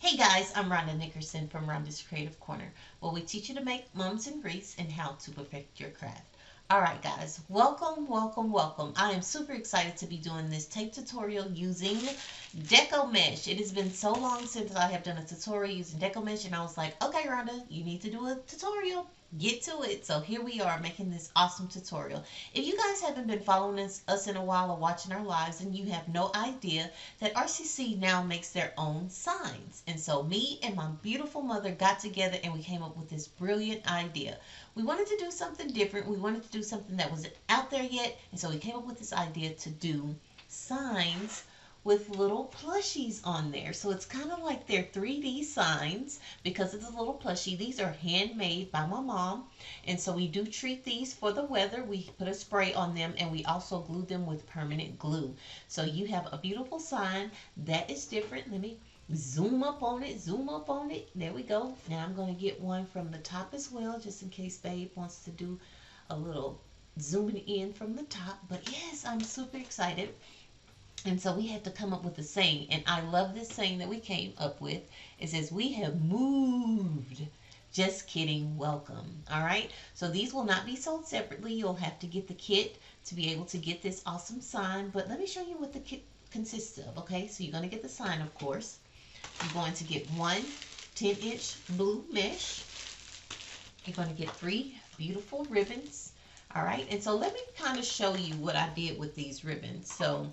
Hey guys, I'm Rhonda Nickerson from Rhonda's Creative Corner, where we teach you to make mums and wreaths and how to perfect your craft. Alright guys, welcome, welcome, welcome. I am super excited to be doing this tape tutorial using Deco Mesh. It has been so long since I have done a tutorial using Deco Mesh, and I was like, okay Rhonda, you need to do a tutorial. Get to it. So here we are making this awesome tutorial. If you guys haven't been following us in a while or watching our lives, and you have no idea that RCC now makes their own signs. And so me and my beautiful mother got together and we came up with this brilliant idea. We wanted to do something different. We wanted to do something that wasn't out there yet. And so we came up with this idea to do signs with little plushies on there. So it's kind of like they're 3D signs because it's a little plushie. These are handmade by my mom. And so we do treat these for the weather. We put a spray on them and we also glue them with permanent glue. So you have a beautiful sign that is different. Let me zoom up on it, zoom up on it. There we go. Now I'm going to get one from the top as well, just in case babe wants to do a little zooming in from the top. But yes, I'm super excited. And so we had to come up with a saying, and I love this saying that we came up with. It says, we have moved. Just kidding, welcome. All right, so these will not be sold separately. You'll have to get the kit to be able to get this awesome sign. But let me show you what the kit consists of, okay? So you're going to get the sign, of course. You're going to get one 10-inch blue mesh. You're going to get 3 beautiful ribbons. All right, and so let me kind of show you what I did with these ribbons. So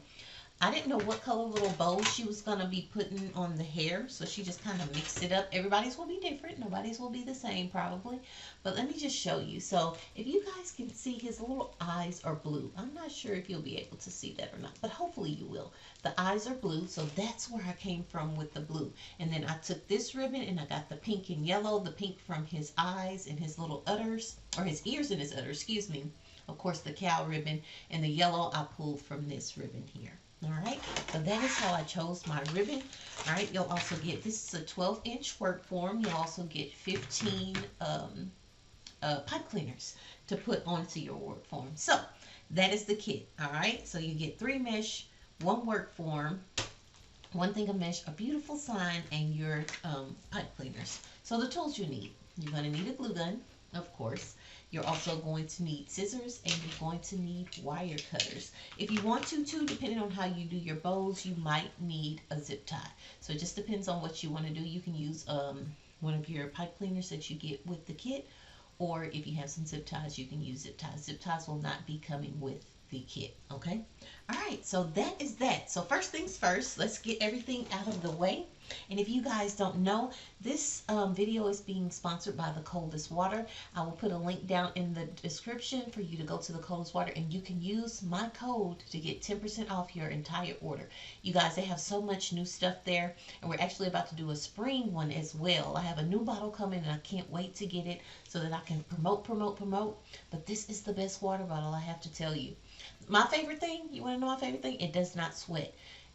I didn't know what color little bows she was going to be putting on the hair, so she just kind of mixed it up. Everybody's will be different. Nobody's will be the same probably. But let me just show you. So if you guys can see, his little eyes are blue. I'm not sure if you'll be able to see that or not, but hopefully you will. The eyes are blue, so that's where I came from with the blue. And then I took this ribbon and I got the pink and yellow, the pink from his eyes and his little udders, or his ears and his udders, excuse me. Of course, the cow ribbon, and the yellow I pulled from this ribbon here. All right, so that is how I chose my ribbon. All right, you'll also get, this is a 12-inch work form. You'll also get 15 pipe cleaners to put onto your work form. So that is the kit. All right, so you get 3 mesh, 1 work form, 1 thing of mesh, a beautiful sign, and your pipe cleaners. So the tools you need: you're going to need a glue gun, of course. You're also going to need scissors, and you're going to need wire cutters. If you want to too, depending on how you do your bows, you might need a zip tie. So it just depends on what you want to do. You can use one of your pipe cleaners that you get with the kit, or if you have some zip ties, you can use zip ties. Zip ties will not be coming with the kit, okay? All right, so that is that. So first things first, let's get everything out of the way. And if you guys don't know, this video is being sponsored by the Coldest Water. I will put a link down in the description for you to go to the Coldest Water, and you can use my code to get 10% off your entire order. You guys, they have so much new stuff there, and we're actually about to do a spring one as well. I have a new bottle coming, and I can't wait to get it so that I can promote. But this is the best water bottle, I have to tell you. My favorite thing, you want to know my favorite thing? It does not sweat.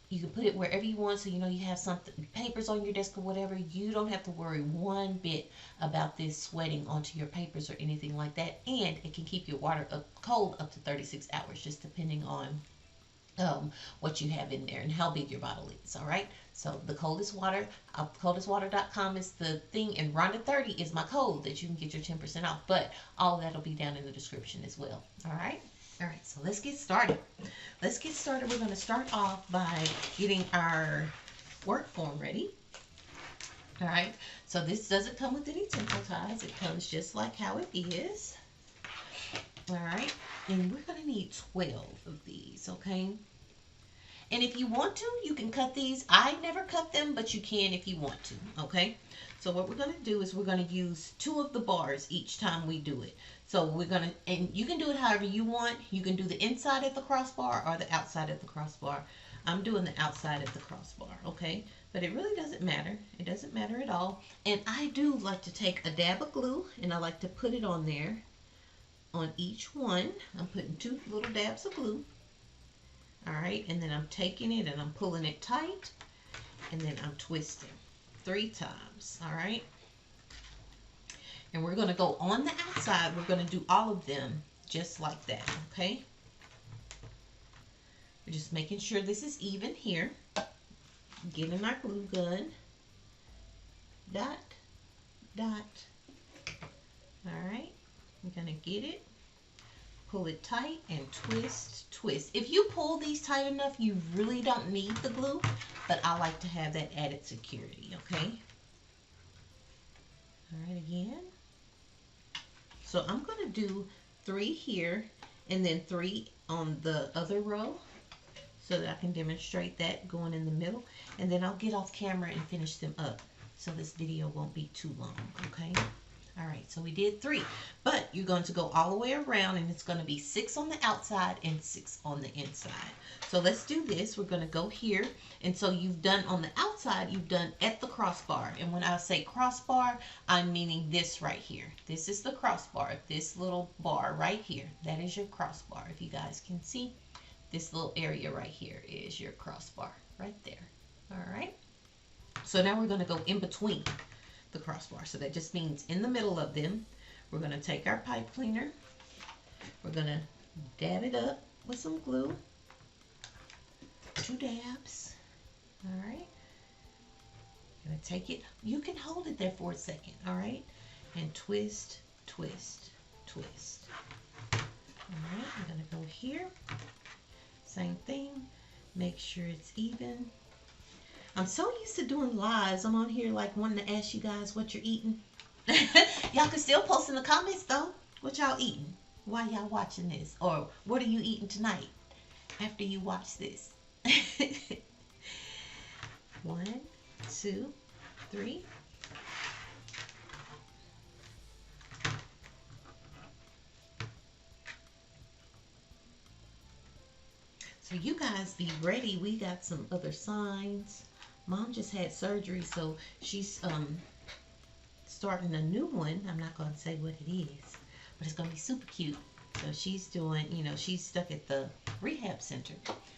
You can put it wherever you want, so you know you have something, papers on your desk or whatever. You don't have to worry one bit about this sweating onto your papers or anything like that. And it can keep your water cold up to 36 hours, just depending on what you have in there and how big your bottle is. All right. So the Coldest Water, coldestwater.com is the thing, and Rhonda30 is my code that you can get your 10% off. But all of that will be down in the description as well. All right. All right, so let's get started. Let's get started. We're going to start off by getting our work form ready. All right, so this doesn't come with any temple ties. It comes just like how it is. All right, and we're going to need 12 of these, okay? And if you want to, you can cut these. I never cut them, but you can if you want to, okay? So what we're going to do is we're going to use 2 of the bars each time we do it. So we're going to, and you can do it however you want. You can do the inside at the crossbar or the outside at the crossbar. I'm doing the outside at the crossbar, okay? But it really doesn't matter. It doesn't matter at all. And I do like to take a dab of glue, and I like to put it on there on each one. I'm putting 2 little dabs of glue. All right, and then I'm taking it and I'm pulling it tight, and then I'm twisting 3 times, all right? And we're going to go on the outside. We're going to do all of them just like that, okay? We're just making sure this is even here. Getting our glue gun, dot, dot. All right, I'm gonna get it, pull it tight, and twist, twist. If you pull these tight enough, you really don't need the glue, but I like to have that added security, okay? All right, again. So I'm gonna do 3 here and then 3 on the other row so that I can demonstrate that going in the middle, and then I'll get off camera and finish them up so this video won't be too long, okay? All right, so we did 3, but you're going to go all the way around, and it's going to be 6 on the outside and 6 on the inside. So let's do this. We're going to go here, and so you've done on the outside, you've done at the crossbar, and when I say crossbar, I'm meaning this right here. This is the crossbar, this little bar right here. That is your crossbar. If you guys can see, this little area right here is your crossbar right there. All right, so now we're going to go in between the crossbar. So that just means in the middle of them, we're going to take our pipe cleaner, we're going to dab it up with some glue, 2 dabs. All right, going to take it, you can hold it there for a second, all right, and twist, twist, twist. All right, I'm going to go here, same thing, make sure it's even. I'm so used to doing lives. I'm on here like wanting to ask you guys what you're eating. Y'all can still post in the comments though. What y'all eating? Why y'all watching this? Or what are you eating tonight after you watch this? 1, 2, 3. So you guys be ready. We got some other signs. Mom just had surgery, so she's starting a new one. I'm not going to say what it is, but it's going to be super cute. So she's doing, you know, she's stuck at the rehab center.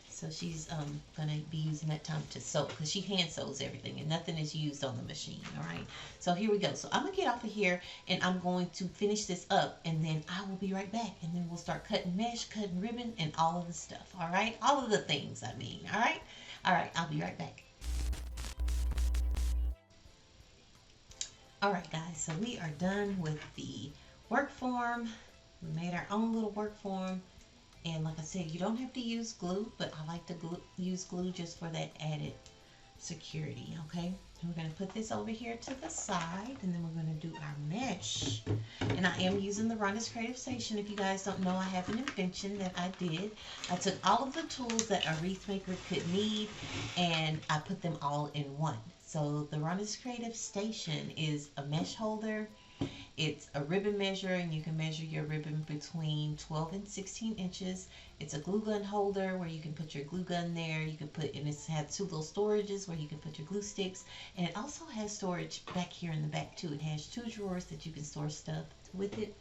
So she's going to be using that time to sew, because she hand sews everything and nothing is used on the machine, all right? So here we go. So I'm going to get off of here and I'm going to finish this up, and then I will be right back, and then we'll start cutting mesh, cutting ribbon, and all of the stuff, all right? All of the things, I mean, all right? All right, I'll be right back. All right, guys, so we are done with the work form. We made our own little work form. And like I said, you don't have to use glue, but I like to use glue just for that added security, okay? And we're going to put this over here to the side, and then we're going to do our mesh. And I am using the Rhonda's Creative Station. If you guys don't know, I have an invention that I did. I took all of the tools that a wreath maker could need, and I put them all in one. So the Rhonda's Creative Station is a mesh holder. It's a ribbon measure, and you can measure your ribbon between 12 and 16 inches. It's a glue gun holder where you can put your glue gun there. You can put, and it's had 2 little storages where you can put your glue sticks. And it also has storage back here in the back too. It has 2 drawers that you can store stuff with it.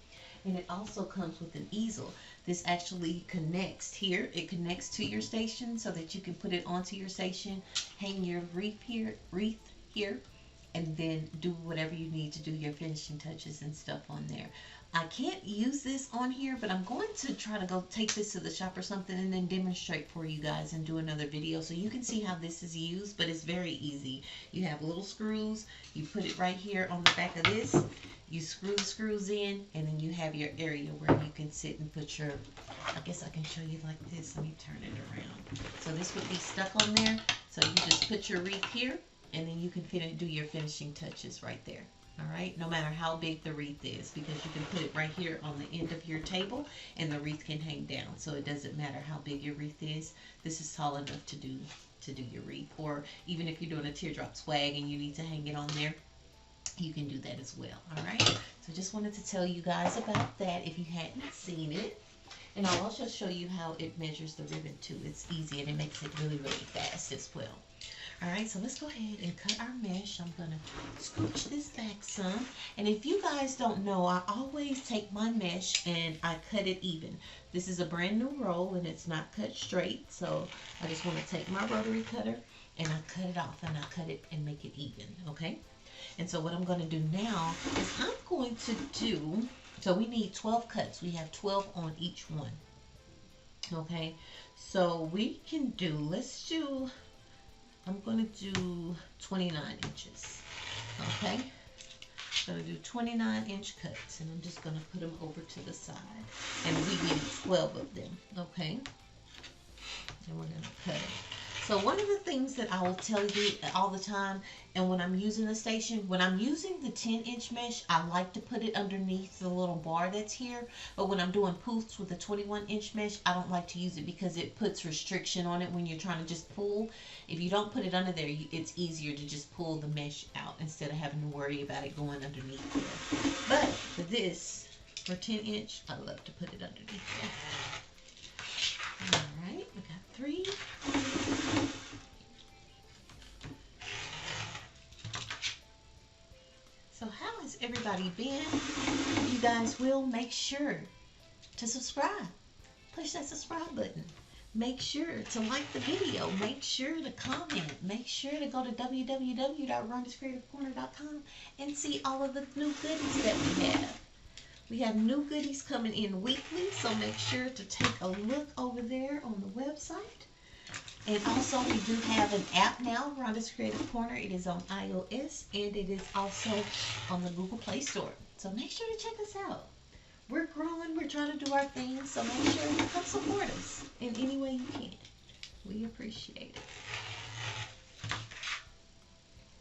And it also comes with an easel. This actually connects here. It connects to your station so that you can put it onto your station, hang your wreath here, and then do whatever you need to do, your finishing touches and stuff on there. I can't use this on here, but I'm going to try to go take this to the shop or something and then demonstrate for you guys and do another video so you can see how this is used. But it's very easy. You have little screws. You put it right here on the back of this. You screw the screws in, and then you have your area where you can sit and put your, I guess I can show you like this. Let me turn it around. So this would be stuck on there. So you just put your wreath here, and then you can do your finishing touches right there. All right, no matter how big the wreath is, because you can put it right here on the end of your table, and the wreath can hang down. So it doesn't matter how big your wreath is. This is tall enough to do your wreath. Or even if you're doing a teardrop swag and you need to hang it on there, you can do that as well. All right, so just wanted to tell you guys about that if you hadn't seen it. And I'll also show you how it measures the ribbon too. It's easy, and it makes it really, really fast as well. All right, so let's go ahead and cut our mesh. I'm going to scooch this back some. And if you guys don't know, I always take my mesh and I cut it even. This is a brand new roll, and it's not cut straight. So I just want to take my rotary cutter and I cut it off, and I cut it and make it even, okay? And so what I'm going to do now is I'm going to do, so we need 12 cuts. We have 12 on each one, okay? So we can do, I'm going to do 29 inches. Okay, I'm going to do 29-inch cuts, and I'm just going to put them over to the side. And we need 12 of them, okay? And we're going to cut it. So one of the things that I will tell you all the time, and when I'm using the station, when I'm using the 10-inch mesh, I like to put it underneath the little bar that's here. But when I'm doing poofs with the 21-inch mesh, I don't like to use it because it puts restriction on it when you're trying to just pull. If you don't put it under there, it's easier to just pull the mesh out instead of having to worry about it going underneath there. But for this, for 10-inch, I love to put it underneath there. All right, we got 3. So how has everybody been? You guys will make sure to subscribe. Push that subscribe button. Make sure to like the video. Make sure to comment. Make sure to go to www.rhondascreativecorner.com and see all of the new goodies that we have. We have new goodies coming in weekly, so make sure to take a look over there on the website. And also, we do have an app now, Rhonda's Creative Corner. It is on iOS, and it is also on the Google Play Store. So make sure to check us out. We're growing. We're trying to do our thing. So make sure you come support us in any way you can. We appreciate it.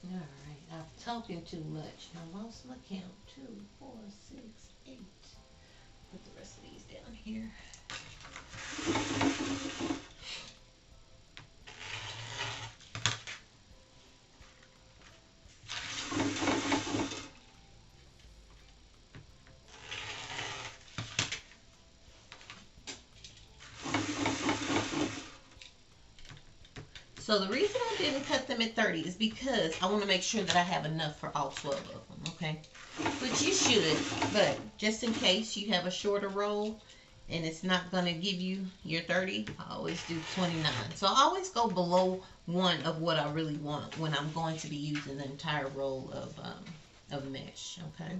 All right. I'm talking too much. I lost my count. 2, 4, 6, 8. Put the rest of these down here. So the reason I didn't cut them at 30 is because I want to make sure that I have enough for all 12 of them, okay? Which you should, but just in case you have a shorter roll and it's not going to give you your 30, I always do 29. So I always go below 1 of what I really want when I'm going to be using the entire roll of mesh, okay?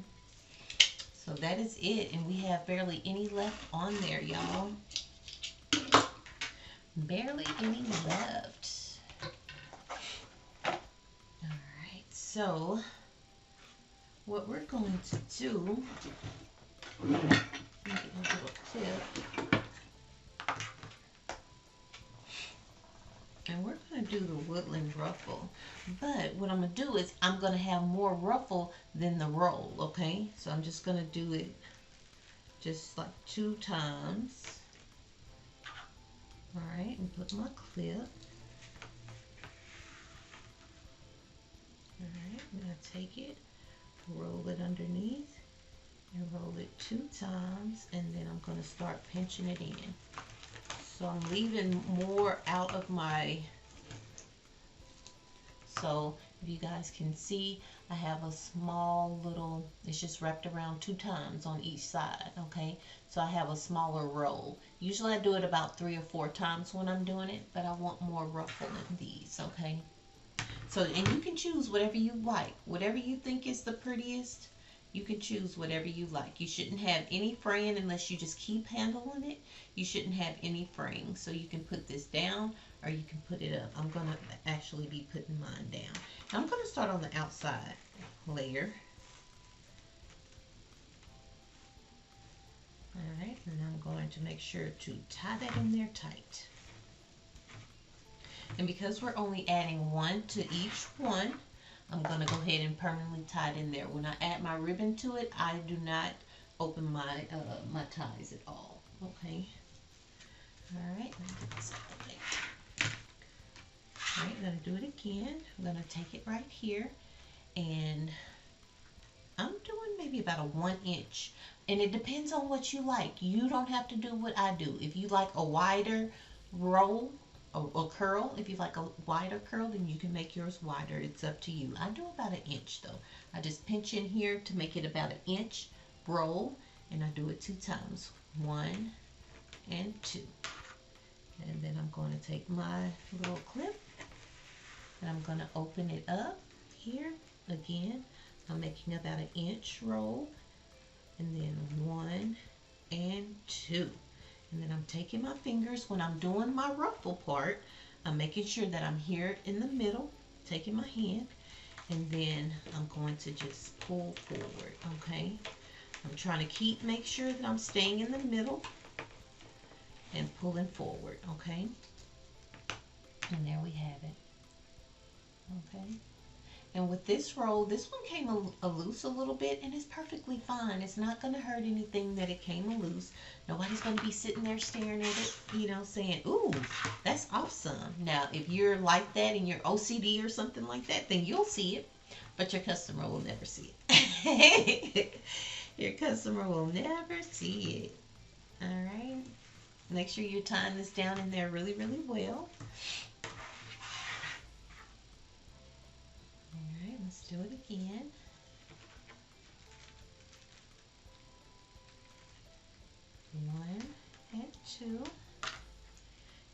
So that is it, and we have barely any left on there, y'all. Barely any left. Alright, so what we're going to do, let me get a little clip, and we're going to do the woodland ruffle. But what I'm going to do is I'm going to have more ruffle than the roll, okay? So I'm just going to do it just like 2 times. Alright, and put my clip. Alright, I'm going to take it, roll it underneath, and roll it 2 times, and then I'm going to start pinching it in. So I'm leaving more out of my, so if you guys can see, I have a small little, it's just wrapped around 2 times on each side, okay? So I have a smaller roll. Usually I do it about 3 or 4 times when I'm doing it, but I want more ruffle in these, okay? So, and you can choose whatever you like. Whatever you think is the prettiest, you can choose whatever you like. You shouldn't have any fraying unless you just keep handling it. You shouldn't have any fraying. So you can put this down or you can put it up. I'm going to actually be putting mine down. Now I'm going to start on the outside layer. Alright, and I'm going to make sure to tie that in there tight. And because we're only adding 1 to each one, I'm going to go ahead and permanently tie it in there. When I add my ribbon to it, I do not open my my ties at all. Okay. Alright, let me get this out of there. Alright, I'm going to do it again. I'm going to take it right here, and I'm doing maybe about a 1 inch. And it depends on what you like. You don't have to do what I do. If you like a wider roll, or curl, if you like a wider curl, then you can make yours wider. It's up to you. I do about 1 inch though. I just pinch in here to make it about 1 inch roll, and I do it 2 times. 1 and 2. And then I'm going to take my little clip and I'm going to open it up here. Again, I'm making about 1 inch roll, and then 1 and 2. And then I'm taking my fingers when I'm doing my ruffle part. I'm making sure that I'm here in the middle, taking my hand, And then I'm going to just pull forward, okay? I'm trying to make sure that I'm staying in the middle and pulling forward, okay? And there we have it, okay? And with this roll, this one came a loose a little bit, and it's perfectly fine. It's not going to hurt anything that it came a loose. Nobody's going to be sitting there staring at it, you know, saying, ooh, that's awesome. Now, if you're like that and you're OCD or something like that, then you'll see it, but your customer will never see it. Your customer will never see it. All right? Make sure you're tying this down in there really, really well. Let's do it again. One and two.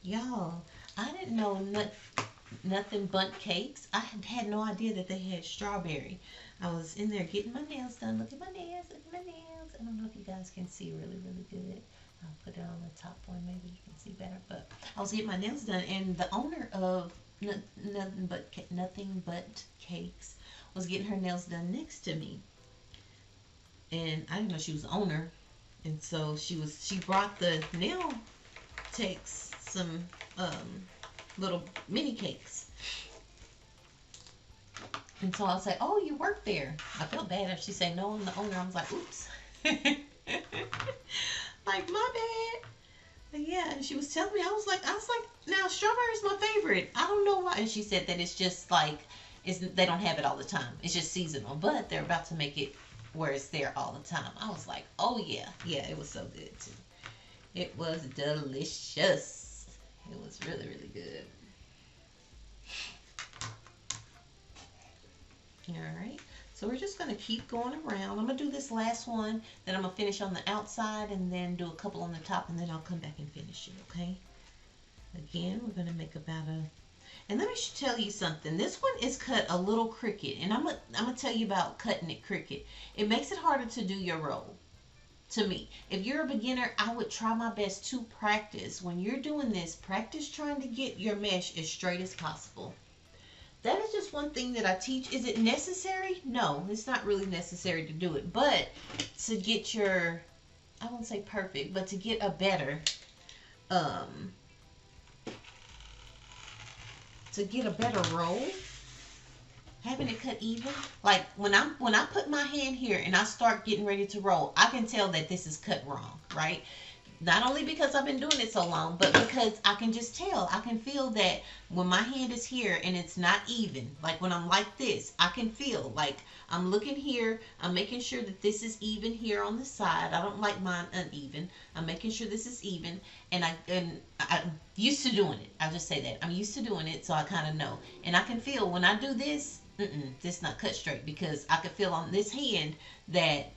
Y'all, I didn't know nothing but cakes. I had no idea that they had strawberry. I was in there getting my nails done. Look at my nails, look at my nails. I don't know if you guys can see really, really good. I'll put it on the top one, maybe you can see better. But I was getting my nails done, and the owner of Nothing But Cakes was getting her nails done next to me, and I didn't know she was the owner. And so she brought the nail techs some little mini cakes, and so I was like, oh, you work there. I felt bad if she said no, I'm the owner. I was like, oops. Like, my bad. But yeah, and she was telling me, I was like, now strawberry's my favorite. I don't know why. And she said that it's just like, they don't have it all the time. It's just seasonal, but they're about to make it where it's there all the time. I was like, oh yeah, it was so good too. It was delicious. It was really, really good. All right, so we're just gonna keep going around. I'm gonna do this last one, then I'm gonna finish on the outside, and then do a couple on the top, and then I'll come back and finish it. Okay. Again, we're gonna make about a. And let me tell you something. This one is cut a little crooked, and I'm gonna tell you about cutting it crooked. It makes it harder to do your roll. To me, if you're a beginner, I would try my best to practice. When you're doing this, practice trying to get your mesh as straight as possible. That is just one thing that I teach. Is it necessary? No, it's not really necessary to do it. But to get your, I won't say perfect, but to get a better, roll, having it cut even. Like when I put my hand here and I start getting ready to roll, I can tell that this is cut wrong, right? Not only because I've been doing it so long, but because I can just tell. I can feel that when my hand is here and it's not even, like when I'm like this, I can feel like I'm looking here. I'm making sure that this is even here on the side. I don't like mine uneven. I'm making sure this is even, and I'm used to doing it. I'll just say that. I'm used to doing it, so I kind of know. And I can feel when I do this, this not cut straight, because I could feel on this hand that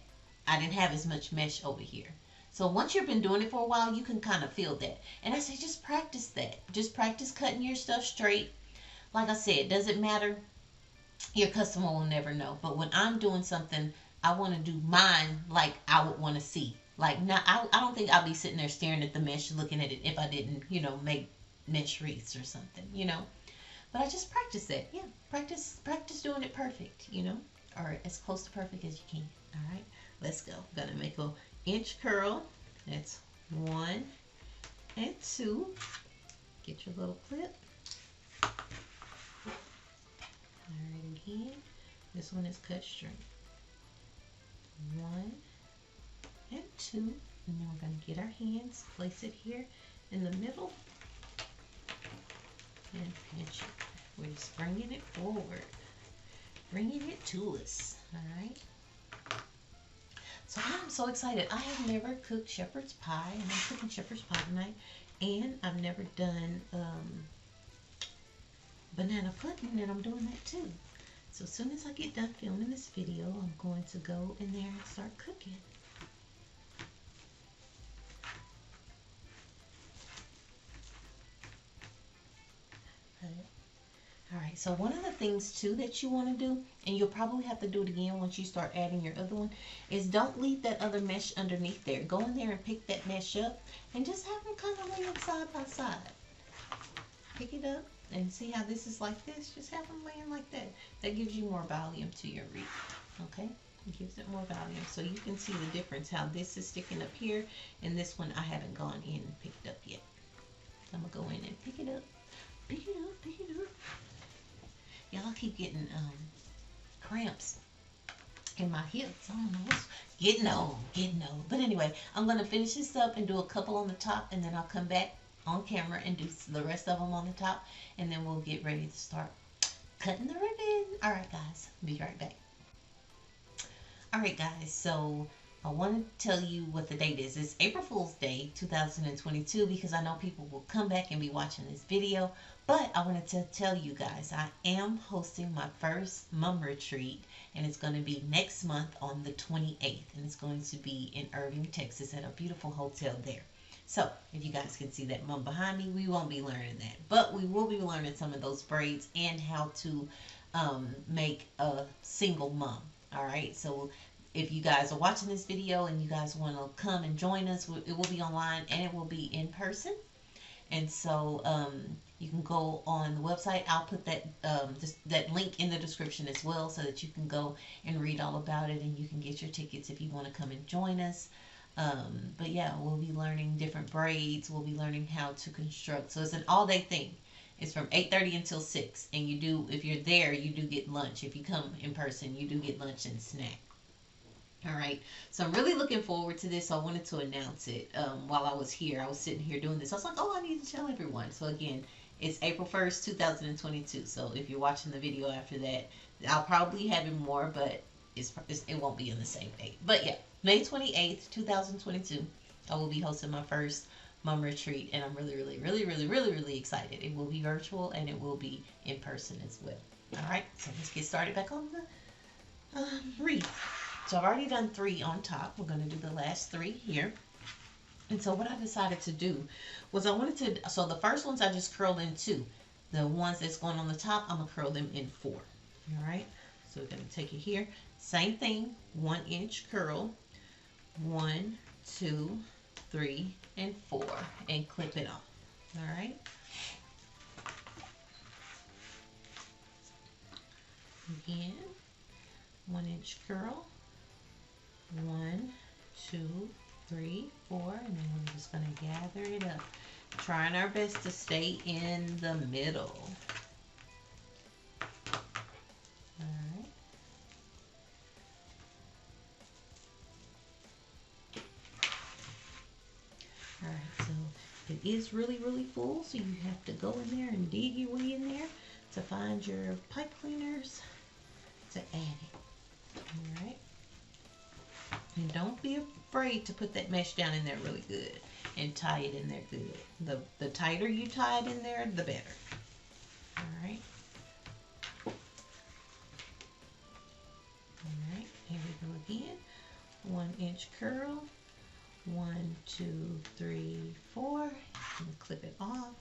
I didn't have as much mesh over here. So once you've been doing it for a while, you can kind of feel that. And I say, just practice that. Just practice cutting your stuff straight. Like I said, does it matter? Your customer will never know. But when I'm doing something, I want to do mine like I would want to see. Like, now, I don't think I'll be sitting there staring at the mesh, looking at it if I didn't, make mesh wreaths or something, But I just practice that. Yeah, practice doing it perfect, or as close to perfect as you can. All right, let's go. Gonna make a inch curl. That's 1 and 2. Get your little clip. All right, again, this one is cut straight. 1 and 2, and then we're going to get our hands, place it here in the middle, and pinch it. We're just bringing it forward, bringing it to us. All right. So I'm so excited. I have never cooked shepherd's pie, and I'm cooking shepherd's pie tonight. And I've never done banana pudding, and I'm doing that too. So as soon as I get done filming this video, I'm going to go in there and start cooking. Alright, so one of the things too that you want to do, and you'll probably have to do it again once you start adding your other one, is don't leave that other mesh underneath there. Go in there and pick that mesh up and just have them kind of lay them side by side. pick it up and see how this is like this. Just have them laying like that. That gives you more volume to your wreath. Okay? It gives it more volume. So you can see the difference how this is sticking up here and this one I haven't gone in and picked up yet. I'm going to go in and pick it up. Pick it up, pick it up. Y'all keep getting cramps in my hips. I don't know what's getting old. But anyway, I'm going to finish this up and do a couple on the top, and then I'll come back on camera and do the rest of them on the top, and then we'll get ready to start cutting the ribbon. All right, guys. Be right back. All right, guys. So I want to tell you what the date is. It's April Fool's Day 2022 because I know people will come back and be watching this video. But I wanted to tell you guys I am hosting my first mom retreat, and it's going to be next month on the 28th, and it's going to be in Irving, Texas at a beautiful hotel there. So if you guys can see that mom behind me, we won't be learning that, but we will be learning some of those braids and how to make a single mom. All right, so if you guys are watching this video and you guys want to come and join us, it will be online and it will be in person. And so you can go on the website. I'll put that that link in the description as well, so that you can go and read all about it, and you can get your tickets if you want to come and join us. But yeah, we'll be learning different braids. We'll be learning how to construct. So it's an all-day thing. It's from 8:30 until 6, and you do, if you're there, you do get lunch. If you come in person, you do get lunch and snack. All right, so I'm really looking forward to this. So I wanted to announce it while I was here. I was sitting here doing this. I was like, oh, I need to tell everyone. So again, it's April 1st, 2022. So if you're watching the video after that, I'll probably have it more, but it won't be on the same date. But yeah, May 28th, 2022, I will be hosting my first mom retreat, and I'm really excited. It will be virtual and it will be in person as well. All right, so let's get started back on the wreath. So I've already done 3 on top. We're going to do the last 3 here. And so what I decided to do was I wanted to, so the first ones I just curled in 2. The ones that's going on the top, I'm going to curl them in 4. All right. So we're going to take it here. Same thing, 1-inch curl. 1, 2, 3, and 4. And clip it off. All right. Again, 1-inch curl. 1, 2, 3, 4, and then we're just going to gather it up. Trying our best to stay in the middle. Alright. Alright, so it is really full, so you have to go in there and dig your way in there to find your pipe cleaners to add it. Alright. And don't be afraid to put that mesh down in there really good and tie it in there good. The tighter you tie it in there, the better. All right. All right, here we go again. 1-inch curl. 1, 2, 3, 4. And clip it off.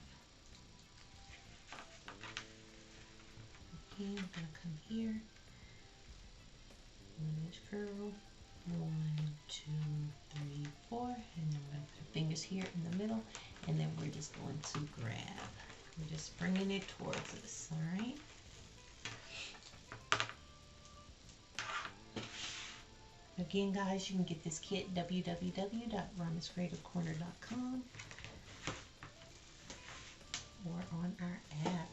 Again, I'm going to come here. 1-inch curl. 1, 2, 3, 4, and then we're going to put our fingers here in the middle, and then we're just going to grab. We're just bringing it towards us, all right? Again, guys, you can get this kit www.rhondascreativecorner.com or on our app.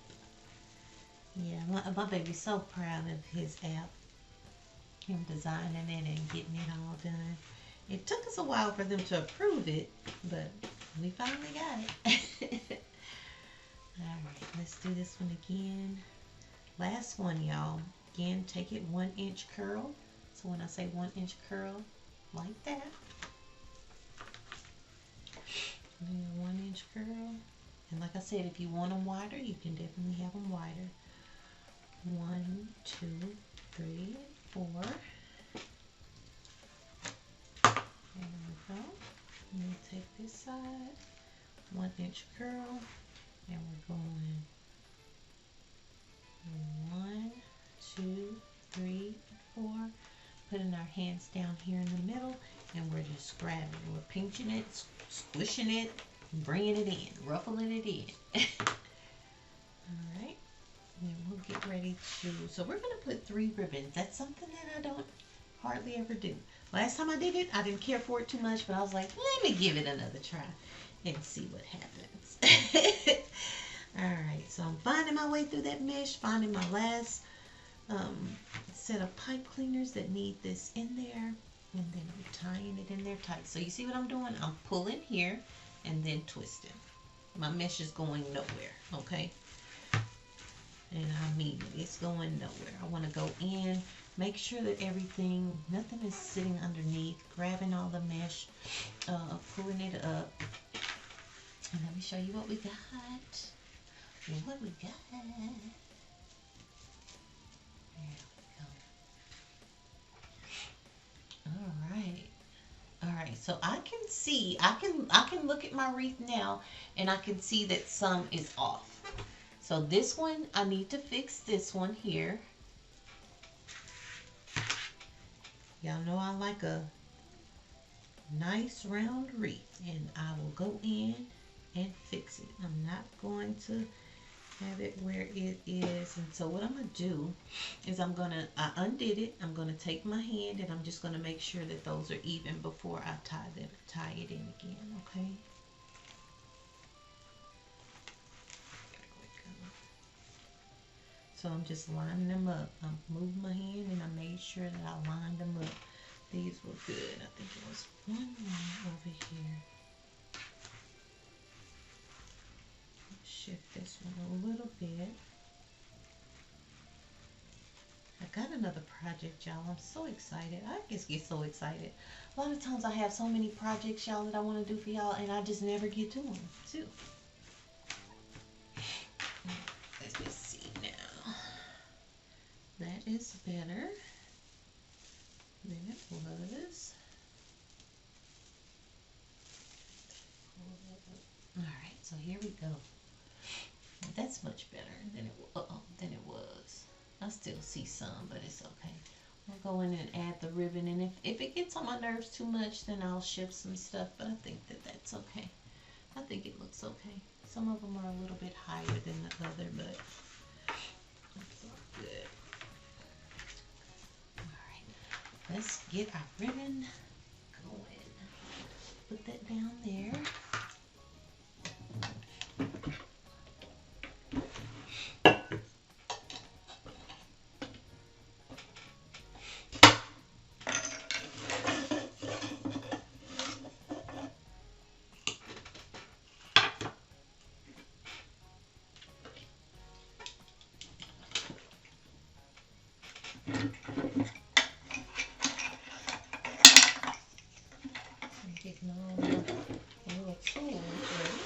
Yeah, my baby's so proud of his app. Him designing it and getting it all done. It took us a while for them to approve it, but we finally got it. Alright, let's do this one again. Last one, y'all. Again, take it 1-inch curl. So when I say 1-inch curl, like that. And 1-inch curl. And like I said, if you want them wider, you can definitely have them wider. 1, 2, 3, 4. There we go. And we take this side, 1-inch curl, and we're going 1, 2, 3, 4. Putting our hands down here in the middle, and we're just grabbing. We're pinching it, squishing it, bringing it in, ruffling it in. So we're gonna put 3 ribbons. That's something that I don't hardly ever do. Last time I did it, I didn't care for it too much, but I was like, let me give it another try and see what happens. Alright, so I'm finding my way through that mesh, finding my last set of pipe cleaners that need this in there, and then I'm tying it in there tight. So you see what I'm doing? I'm pulling here and then twisting. My mesh is going nowhere, okay? And I mean it, it's going nowhere. I want to go in, make sure that everything, nothing is sitting underneath, grabbing all the mesh, pulling it up. And let me show you what we got. What we got. There we go. Alright, so I can see, I can look at my wreath now, and I can see that some is off. So this one, I need to fix this one here. Y'all know I like a nice round wreath, and I will go in and fix it. I'm not going to have it where it is. And so what I'm going to do is I undid it. I'm going to take my hand and I'm just going to make sure that those are even before I tie it in again, okay? So I'm just lining them up. I'm moving my hand and I made sure that I lined them up. These were good. I think there was one more over here. Shift this one a little bit. I got another project, y'all. I'm so excited. I just get so excited. A lot of times I have so many projects, y'all, that I want to do for y'all, and I just never get to them, too. Let me see now. That is better than it was. Alright, so here we go. That's much better than it was. I still see some, but it's okay. I'll go in and add the ribbon, and if it gets on my nerves too much, then I'll shift some stuff, but I think that that's okay. I think it looks okay. Some of them are a little bit higher than the other, but it's all good. Alright, let's get our ribbon going. Put that down there. Getting all the little tools ready.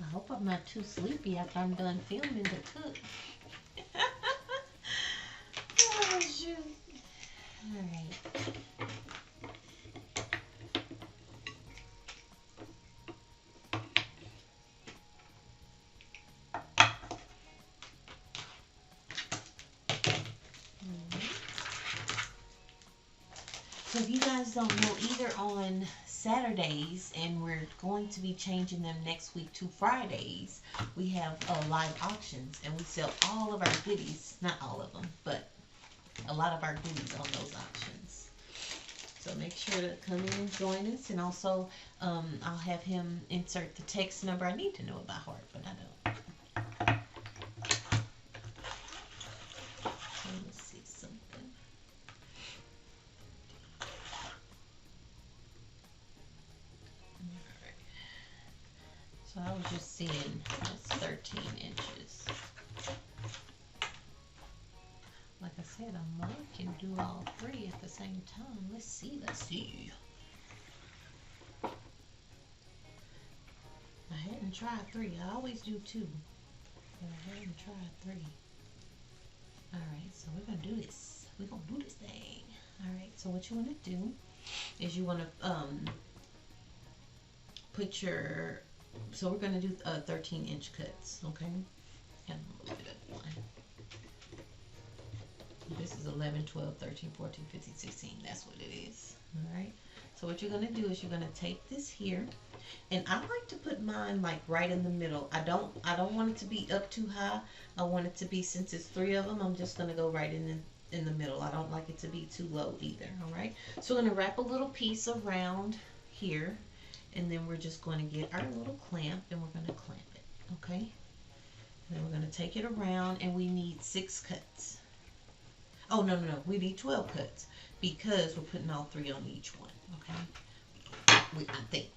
I hope I'm not too sleepy after I'm done filming the cook. Oh, shoot. Alright. So if you guys don't know, either on Saturdays, and we're going to be changing them next week to Fridays, we have live auctions, and we sell all of our goodies, not all of them, but a lot of our goodies on those auctions. So make sure to come in and join us, and also I'll have him insert the text number. I need to know it by heart, but I don't. Let me see something. So I was just seeing that's 13 inches. Like I said, I can do all 3 at the same time. Let's see. I hadn't tried 3. I always do 2. But I hadn't tried 3. Alright, so we're going to do this. We're going to do this thing. Alright, so what you want to do is you want to put your... So we're going to do 13-inch cuts, okay? And a little bit of one. This is 11, 12, 13, 14, 15, 16. That's what it is. All right. So what you're going to do is you're going to take this here, and I like to put mine like right in the middle. I don't want it to be up too high. I want it to be, since it's 3 of them, I'm just going to go right in the middle. I don't like it to be too low either. All right. So we're going to wrap a little piece around here, and then we're just going to get our little clamp, and we're going to clamp it. Okay. And then we're going to take it around, and we need 6 cuts. Oh, no, no, no. We need 12 cuts because we're putting all 3 on each one. Okay. I think.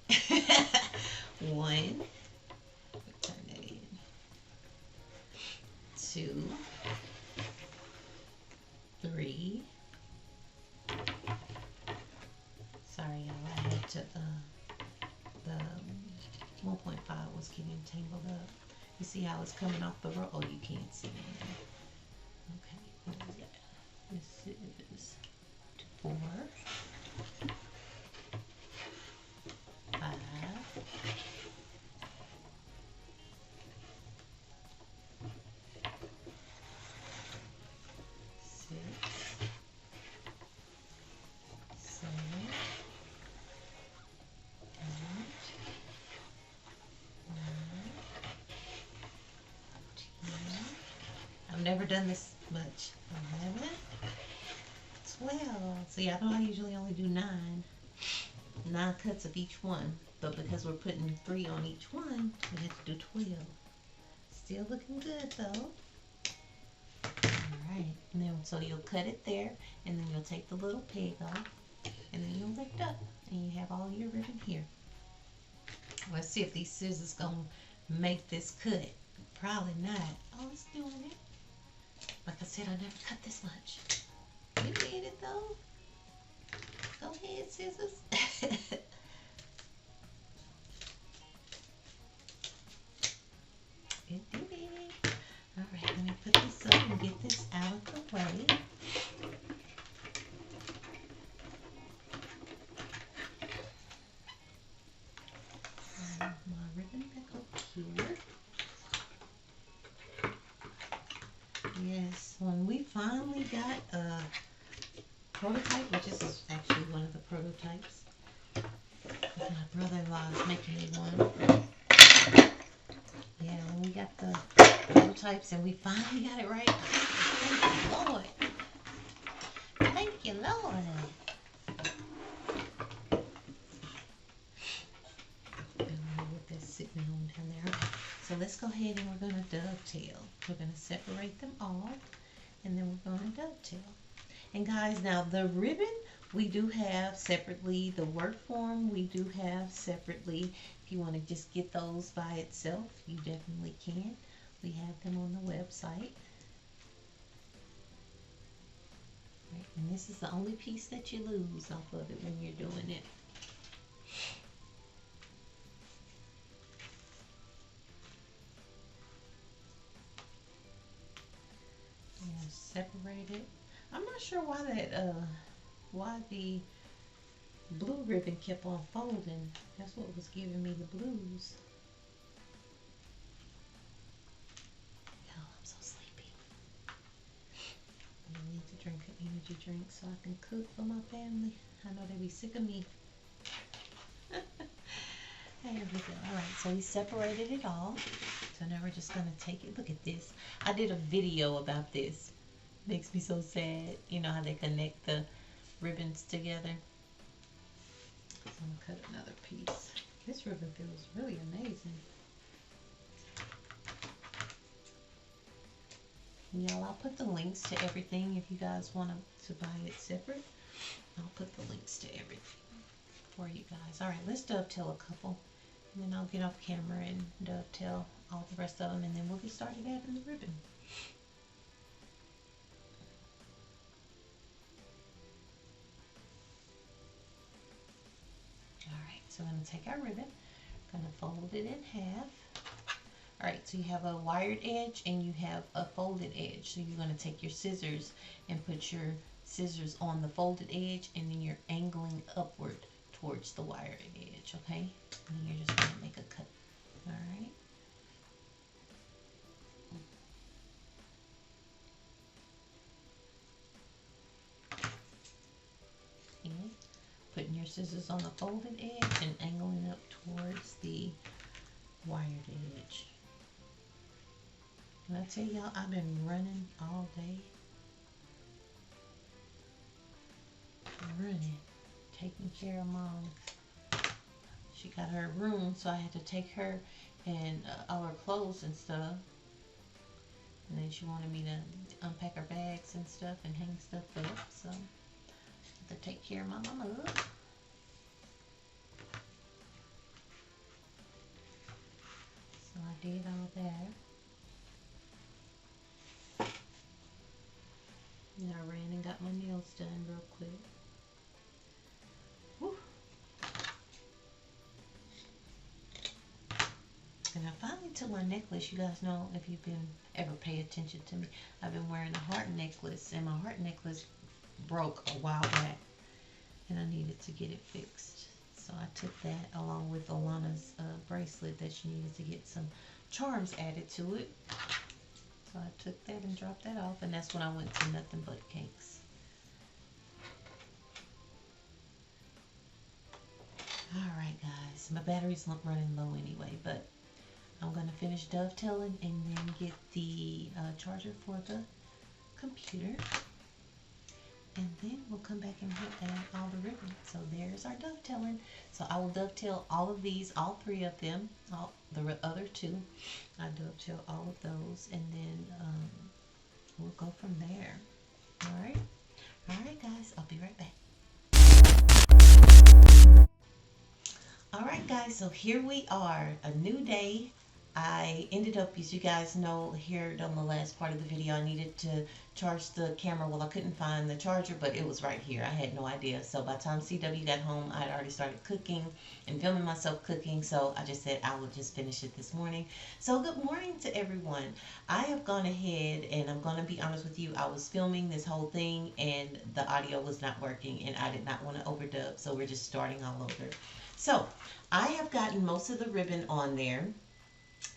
1. Turn that in. 2. 3. Sorry, y'all. I had to, the 1.5 was getting tangled up. You see how it's coming off the roll? Oh, you can't see it. Okay, what is that? This is 4, 5, 6, 7, 8, 9, 10. I've never done this much. 11, 12. See, I don't usually only do 9 cuts of each one, but because we're putting 3 on each one, we have to do 12. Still looking good though. Alright, and then so you'll cut it there, and then you'll take the little peg off, and then you'll lift up, and you have all your ribbon here. Let's see if these scissors gonna make this cut. Probably not. Oh, it's doing it. Like I said, I never cut this much. You did it though. Go ahead, scissors. It did it. Alright, let me put this up and get this out of the way. My ribbon back up here. Yes, when we finally got a prototype, which is actually one of the prototypes, my brother-in-law is making me one. Yeah, when we got the prototypes and we finally got it right, thank you, Lord. Thank you, Lord. With this sitting on down there. Okay, so let's go ahead and we're going to dovetail. We're going to separate them all, and then we're going to dovetail. And guys, now the ribbon we do have separately. The work form we do have separately. If you want to just get those by itself, you definitely can. We have them on the website. Right, and this is the only piece that you lose off of it when you're doing it. Separate it. I'm not sure why that why the blue ribbon kept on folding. That's what was giving me the blues. Oh, I'm so sleepy. I need to drink an energy drink so I can cook for my family. I know they be sick of me. There we go. Alright, so we separated it all. So now we're just going to take it. Look at this. I did a video about this. Makes me so sad. You know how they connect the ribbons together. So I'm going to cut another piece. This ribbon feels really amazing. Y'all, I'll put the links to everything if you guys want to buy it separate. I'll put the links to everything for you guys. Alright, let's dovetail a couple. And then I'll get off camera and dovetail all the rest of them, and then we'll get started adding the ribbon. Alright, so I'm going to take our ribbon, going to fold it in half. Alright, so you have a wired edge and you have a folded edge. So you're going to take your scissors and put your scissors on the folded edge, and then you're angling upward towards the wired edge, okay? And then you're just going to make a cut. Alright. And putting your scissors on the folded edge and angling up towards the wired edge. And I tell y'all, I've been running all day. Running, taking care of Mom. She got her room, so I had to take her and all her clothes and stuff. And then she wanted me to unpack her bags and stuff and hang stuff up. So I had to take care of my mama. So I did all that. And I ran and got my nails done real quick. Whew. And I finally took my necklace. You guys know, if you've been ever pay attention to me, I've been wearing a heart necklace, and my heart necklace broke a while back, and I needed to get it fixed. So I took that along with Alana's bracelet that she needed to get some charms added to it. So I took that and dropped that off, and that's when I went to Nothing But Cakes. Alright guys, my battery's running low anyway, but I'm going to finish dovetailing and then get the charger for the computer. And then we'll come back and add all the ribbon. So there's our dovetailing. So I will dovetail all of these, all three of them, the other two. I dovetail all of those, and then we'll go from there. Alright? Alright guys, I'll be right back. Alright guys, so here we are, a new day. I ended up, as you guys know, here on the last part of the video, I needed to charge the camera. Well, I couldn't find the charger, but it was right here. I had no idea. So by the time CW got home, I had already started cooking and filming myself cooking. So I just said I will just finish it this morning. So good morning to everyone. I have gone ahead, and I'm going to be honest with you. I was filming this whole thing, and the audio was not working, and I did not want to overdub. So we're just starting all over. So I have gotten most of the ribbon on there.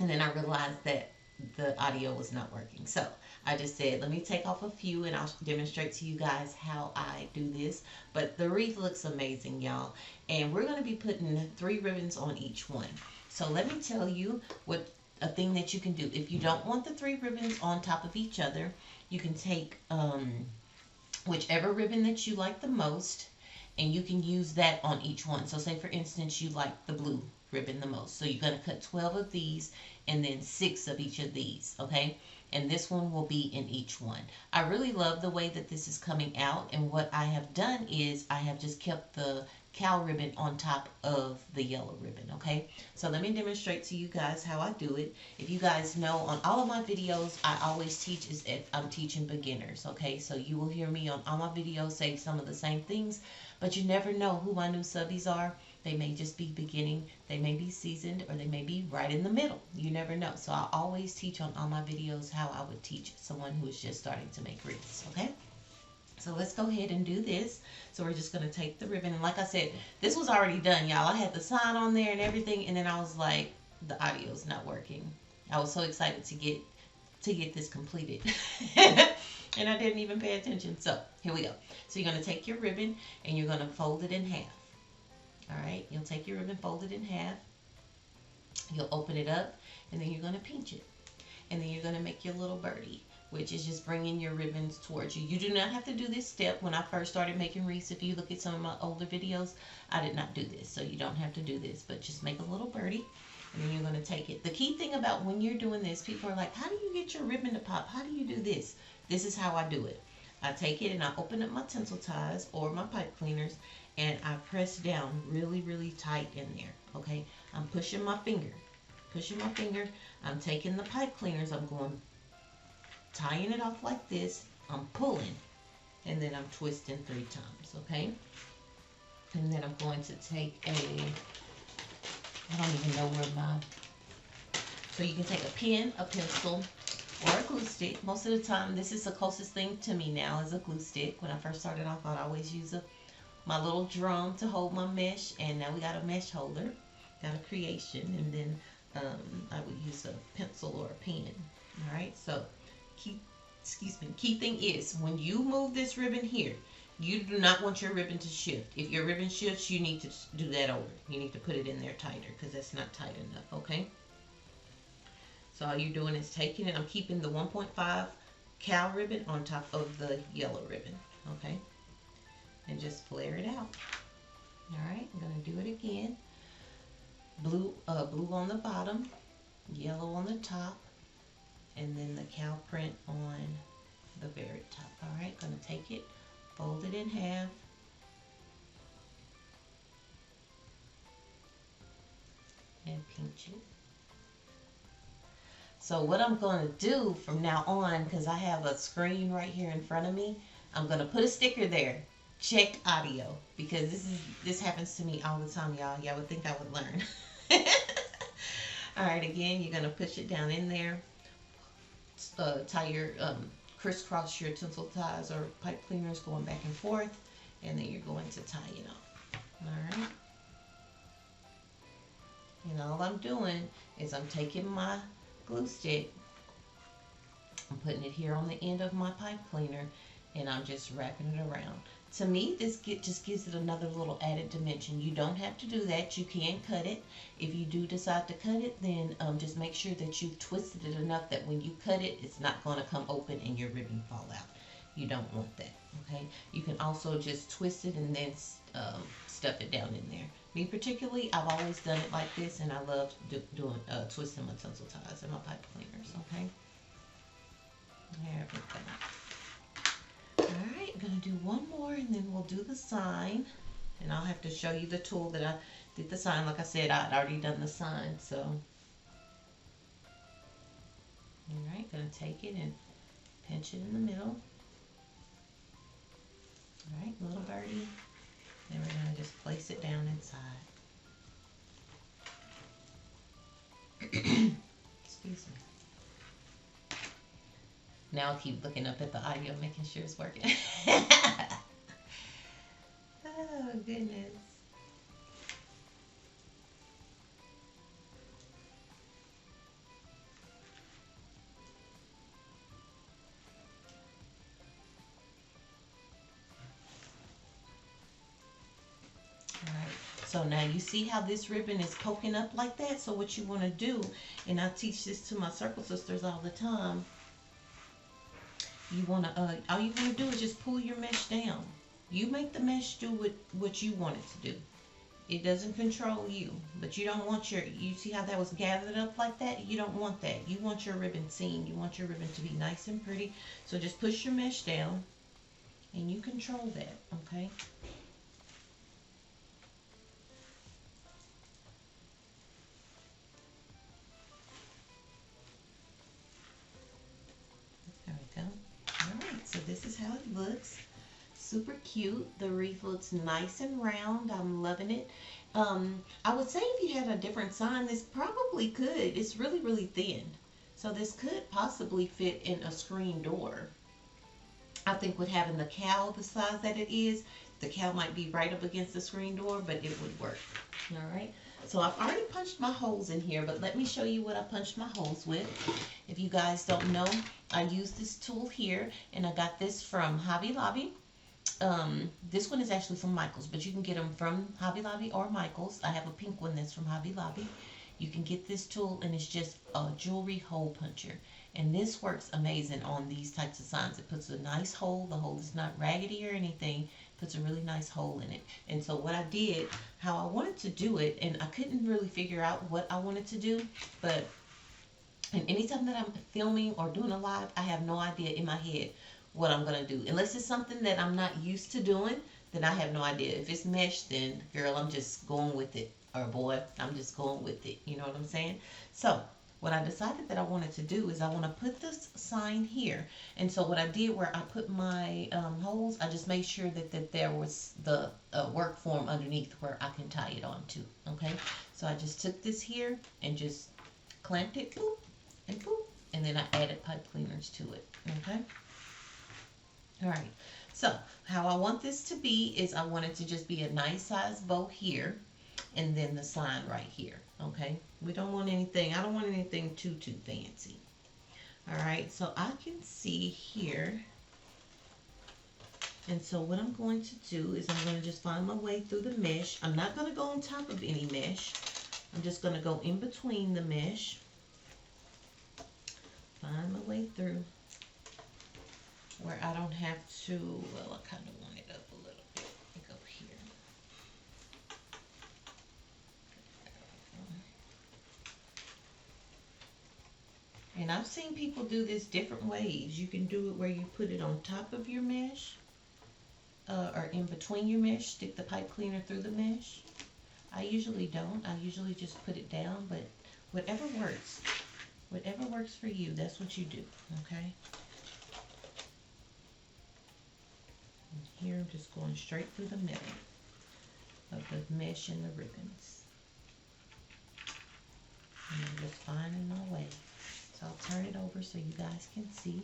And then I realized that the audio was not working. So I just said, let me take off a few and I'll demonstrate to you guys how I do this. But the wreath looks amazing, y'all. And we're going to be putting 3 ribbons on each one. So let me tell you a thing that you can do. If you don't want the 3 ribbons on top of each other, you can take whichever ribbon that you like the most, and you can use that on each one. So say for instance you like the blue ribbon the most. So you're going to cut 12 of these and then 6 of each of these, okay? And this one will be in each one. I really love the way that this is coming out, and what I have done is I have just kept the cow ribbon on top of the yellow ribbon, okay? So let me demonstrate to you guys how I do it. If you guys know, on all of my videos, I always teach as if I'm teaching beginners, okay? So you will hear me on all my videos say some of the same things, but you never know who my new subbies are. They may just be beginning, they may be seasoned, or they may be right in the middle. You never know. So I always teach on all my videos how I would teach someone who is just starting to make wreaths, okay? So let's go ahead and do this. So we're just going to take the ribbon. And like I said, this was already done, y'all. I had the sign on there and everything, and then I was like, the audio's not working. I was so excited to get this completed. And I didn't even pay attention. So here we go. So you're going to take your ribbon and you're going to fold it in half. Alright, you'll take your ribbon, fold it in half. You'll open it up, and then you're going to pinch it. And then you're going to make your little birdie, which is just bringing your ribbons towards you. You do not have to do this step. When I first started making wreaths, if you look at some of my older videos, I did not do this. So you don't have to do this, but just make a little birdie, and then you're going to take it. The key thing about when you're doing this, people are like, how do you get your ribbon to pop? How do you do this? This is how I do it. I take it and I open up my tinsel ties or my pipe cleaners, and I press down really, really tight in there, okay? I'm pushing my finger. I'm taking the pipe cleaners. I'm going, tying it off like this. I'm pulling, and then I'm twisting 3 times, okay? And then I'm going to take I don't even know where so you can take a pen, a pencil, or a glue stick. Most of the time, this is the closest thing to me now is a glue stick. When I first started off, I'd always use my little drum to hold my mesh, and now we got a mesh holder, got a creation, and then I would use a pencil or a pen. All right, so key thing is when you move this ribbon here, You do not want your ribbon to shift. If your ribbon shifts, you need to do that over. You need to put it in there tighter because that's not tight enough, okay? So all you're doing is taking it. I'm keeping the 1.5 cal ribbon on top of the yellow ribbon, okay? And just flare it out. All right, I'm gonna do it again. Blue on the bottom, yellow on the top, and then the cow print on the very top. All right, gonna take it, fold it in half, and pinch it. So what I'm going to do from now on, because I have a screen right here in front of me, I'm going to put a sticker there. Check audio, because this happens to me all the time, y'all. Y'all would think I would learn. All right, again, you're going to push it down in there. Tie your crisscross your tinsel ties or pipe cleaners going back and forth, and then you're going to tie it off. All right. And all I'm doing is I'm taking my glue stick, I'm putting it here on the end of my pipe cleaner, and I'm just wrapping it around. To me, this just gives it another little added dimension. You don't have to do that. You can cut it. If you do decide to cut it, then just make sure that you've twisted it enough that when you cut it, it's not going to come open and your ribbon fall out. You don't want that, okay? You can also just twist it and then stuff it down in there. Me particularly, I've always done it like this, and I love doing twisting my tinsel ties and my pipe cleaners, okay? There we go. Alright, I'm going to do one more, and then we'll do the sign. And I'll have to show you the tool that I did the sign. Like I said, I'd already done the sign, so. Alright, going to take it and pinch it in the middle. Alright, little birdie. Then we're going to just place it down inside. Excuse me. Now I'll keep looking up at the audio, making sure it's working. Oh, goodness. So now you see how this ribbon is poking up like that? So what you want to do, and I teach this to my circle sisters all the time, you want to, all you want to do is just pull your mesh down. You make the mesh do what you want it to do. It doesn't control you, but you don't want you see how that was gathered up like that? You don't want that. You want your ribbon seen. You want your ribbon to be nice and pretty. So just push your mesh down, and you control that, okay? So this is how it looks. Super cute. The wreath looks nice and round. I'm loving it. I would say if you had a different sign, this probably could. It's really, really thin. So this could possibly fit in a screen door. I think with having the cowl the size that it is, the cowl might be right up against the screen door, but it would work. All right. So I've already punched my holes in here, but let me show you what I punched my holes with. If you guys don't know, I use this tool here, and I got this from Hobby Lobby. This one is actually from Michaels, but you can get them from Hobby Lobby or Michaels. I have a pink one that's from Hobby Lobby. You can get this tool, and it's just a jewelry hole puncher. And this works amazing on these types of signs. It puts a nice hole. The hole is not raggedy or anything. Puts a really nice hole in it. And so what I did, how I wanted to do it, and I couldn't really figure out what I wanted to do, but and anytime that I'm filming or doing a live, I have no idea in my head what I'm going to do. Unless it's something that I'm not used to doing, then I have no idea. If it's mesh, then girl, I'm just going with it. Or boy, I'm just going with it. You know what I'm saying? So what I decided that I wanted to do is I want to put this sign here. And so what I did where I put my holes, I just made sure that there was the work form underneath where I can tie it on to. Okay? So I just took this here and just clamped it, boop, and boop. And then I added pipe cleaners to it. Okay? Alright. So how I want this to be is I want it to just be a nice size bow here. And then the sign right here, okay? We don't want anything, I don't want anything too fancy. All right, so I can see here And so what I'm going to do is I'm going to just find my way through the mesh. I'm not going to go on top of any mesh. I'm just going to go in between the mesh. Find my way through where I don't have to, well, I kind of want it up a little bit. Let me go here. And I've seen people do this different ways. You can do it where you put it on top of your mesh, or in between your mesh, stick the pipe cleaner through the mesh. I usually don't. I usually just put it down, but whatever works. Whatever works for you, that's what you do, okay? And here I'm just going straight through the middle of the mesh and the ribbons. And I'm just finding my way. So I'll turn it over so you guys can see.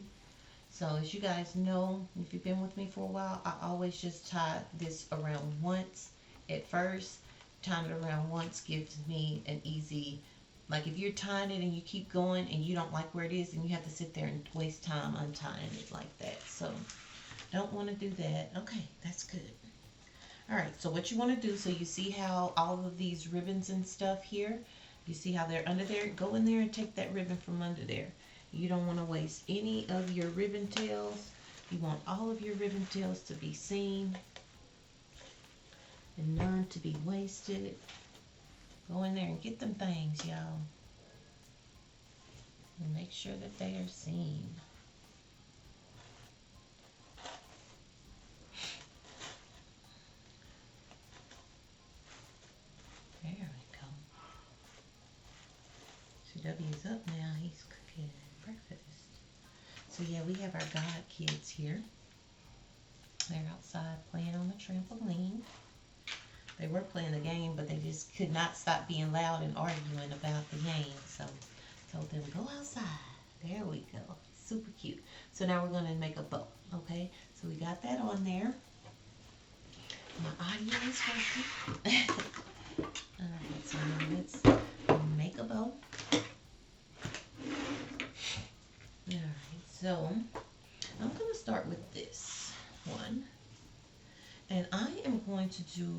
So as you guys know, if you've been with me for a while, I always just tie this around once at first. Tying it around once gives me an easy, like if you're tying it and you keep going and you don't like where it is, and you have to sit there and waste time untying it like that. So don't want to do that. Okay, that's good. All right, so what you want to do, so you see how all of these ribbons and stuff here, you see how they're under there? Go in there and take that ribbon from under there. You don't want to waste any of your ribbon tails. You want all of your ribbon tails to be seen and none to be wasted. Go in there and get them things, y'all. And make sure that they are seen. There we go. CW's up now. He's cooking breakfast. So yeah, we have our God kids here. They're outside playing on the trampoline. They were playing the game, but they just could not stop being loud and arguing about the game. So I told them, go outside. There we go. Super cute. So now we're going to make a bow. Okay? So we got that on there. My audio is working. Alright, so now let's make a bow. Alright, so I'm going to start with this one. And I am going to do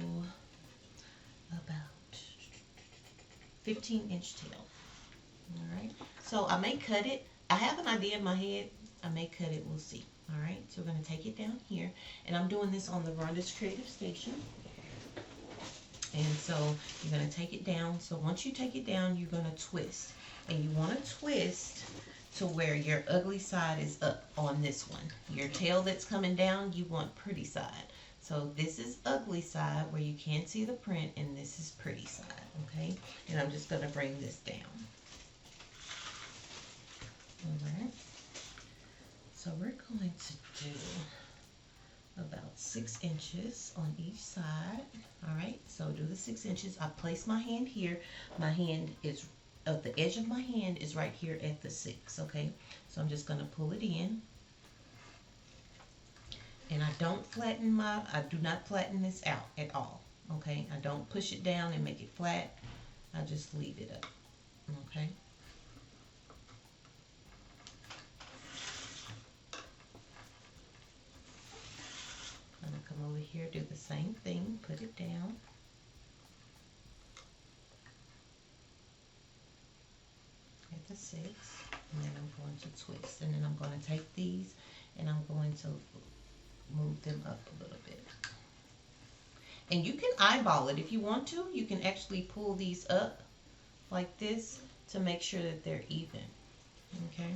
about 15-inch tail. Alright, so I may cut it. I have an idea in my head. I may cut it, we'll see. Alright, so we're going to take it down here. And I'm doing this on the Rhonda's Creative Station. And so you're going to take it down. So once you take it down, you're going to twist. And you want to twist to where your ugly side is up on this one. Your tail that's coming down, you want pretty side. So this is ugly side where you can't see the print, and this is pretty side, okay? And I'm just going to bring this down. Alright. So we're going to do about 6 inches on each side. Alright, so do the 6 inches. I place my hand here. My hand is, the edge of my hand is right here at the 6, okay? So I'm just going to pull it in. And I do not flatten this out at all, okay? I don't push it down and make it flat. I just leave it up, okay? I'm gonna come over here, do the same thing, put it down. At the 6, and then I'm going to twist. And then I'm going to take these and I'm going to move them up a little bit. And you can eyeball it if you want to. You can actually pull these up like this to make sure that they're even. Okay?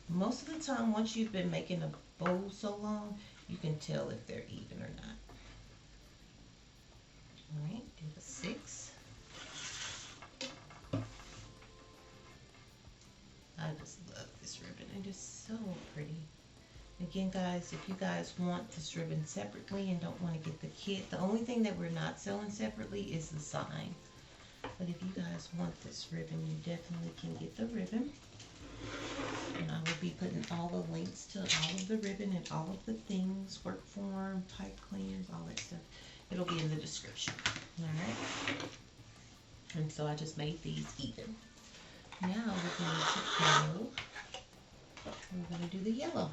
Most of the time, once you've been making a bow so long, you can tell if they're even or not. Alright, do the 6. I just love this ribbon. It is so pretty. Again, guys, if you guys want this ribbon separately and don't want to get the kit, the only thing that we're not selling separately is the sign. But if you guys want this ribbon, you definitely can get the ribbon. And I will be putting all the links to all of the ribbon and all of the things, work form, pipe cleaners, all that stuff. It'll be in the description. Alright? And so I just made these even. Now we're going to do the yellow.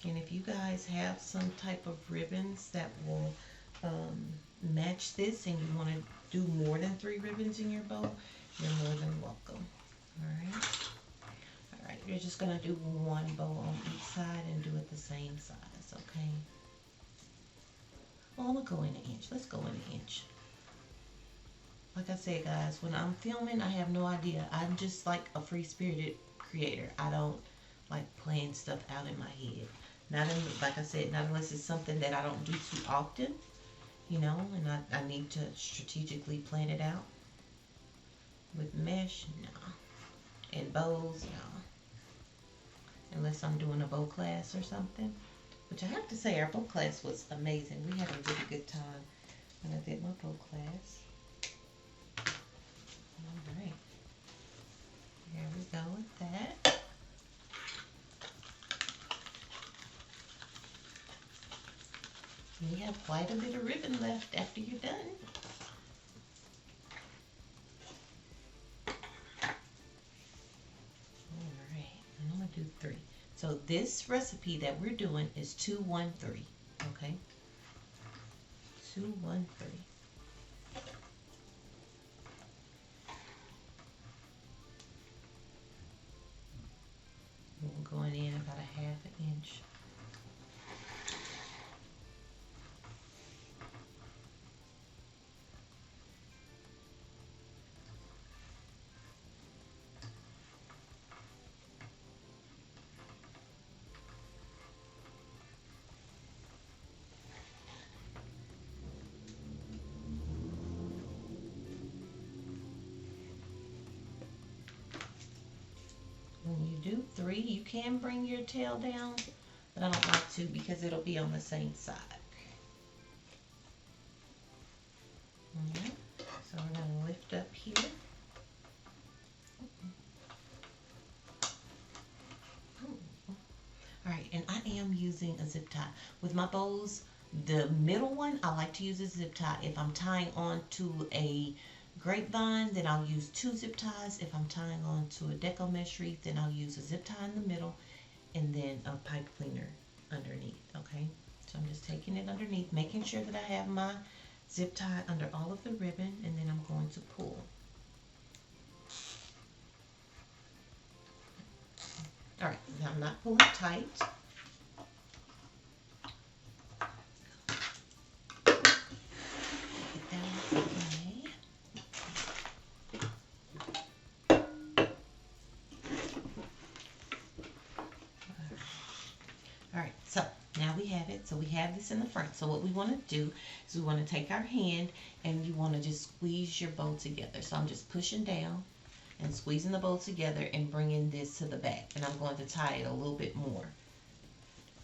And if you guys have some type of ribbons that will match this and you want to do more than 3 ribbons in your bow, you're more than welcome. Alright? Alright, you're just going to do 1 bow on each side and do it the same size, okay? Well, I'm going to go in an inch. Let's go in an inch. Like I said, guys, when I'm filming, I have no idea. I'm just like a free-spirited creator. I don't like playing stuff out in my head. Like I said, not unless it's something that I don't do too often, you know, and I need to strategically plan it out. With mesh, no. And bows, no. Unless I'm doing a bow class or something. Which I have to say, our bow class was amazing. We had a really good time when I did my bow class. Alright. Here we go with that. You have quite a bit of ribbon left after you're done. Alright, I'm going to do 3. So this recipe that we're doing is 2-1-3, okay? 2-1-3. We're going in about a 1/2 inch. When you do 3, you can bring your tail down, but I don't like to because it'll be on the same side. Alright, so we're going to lift up here. Alright, and I am using a zip tie. With my bows, the middle one, I like to use a zip tie. If I'm tying on to a grapevine, then I'll use 2 zip ties. If I'm tying on to a Deco Mesh wreath, then I'll use a zip tie in the middle and then a pipe cleaner underneath, okay? So I'm just taking it underneath, making sure that I have my zip tie under all of the ribbon, and then I'm going to pull. Alright, now I'm not pulling tight. Alright, so now we have it. So we have this in the front. So what we want to do is we want to take our hand and you want to just squeeze your bow together. So I'm just pushing down and squeezing the bow together and bringing this to the back. And I'm going to tie it a little bit more.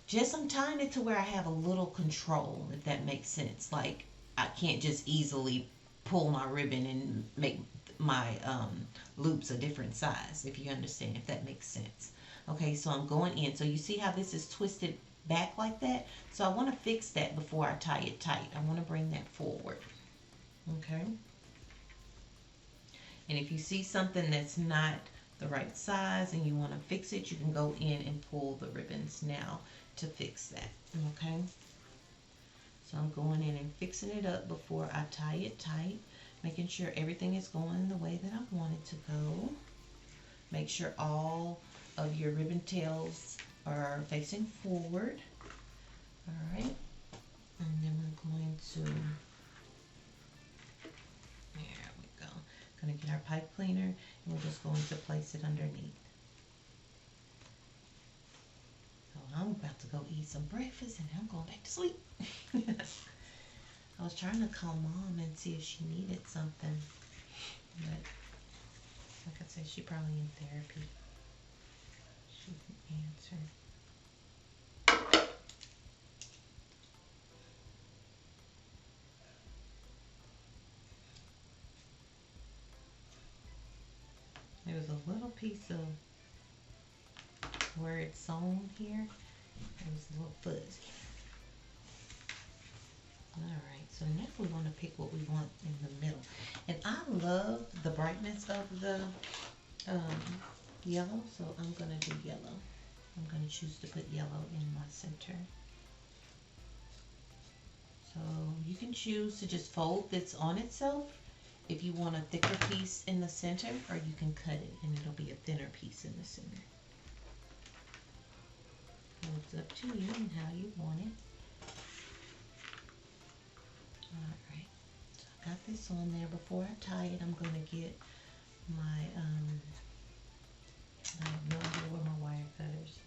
Just I'm tying it to where I have a little control, if that makes sense. Like I can't just easily pull my ribbon and make my loops a different size, if you understand, if that makes sense. Okay, so I'm going in. So you see how this is twisted back like that? So I want to fix that before I tie it tight. I want to bring that forward. Okay. And if you see something that's not the right size and you want to fix it, you can go in and pull the ribbons now to fix that. Okay. So I'm going in and fixing it up before I tie it tight, making sure everything is going the way that I want it to go. Make sure all of your ribbon tails are facing forward. Alright. And then we're going to, there we go. Going to get our pipe cleaner and we're just going to place it underneath. So I'm about to go eat some breakfast and I'm going back to sleep. I was trying to call Mom and see if she needed something, but like I said, she's probably in therapy. She didn't answer. There was a little piece of where it's sewn here. It was a little fuzzy. Alright, so now we want to pick what we want in the middle. And I love the brightness of the yellow, so I'm going to do yellow. I'm going to choose to put yellow in my center. So you can choose to just fold this on itself if you want a thicker piece in the center, or you can cut it and it'll be a thinner piece in the center. So it's up to you and how you want it. Alright, so I got this on there. Before I tie it, I'm going to get my, I have no idea where my wire cutters.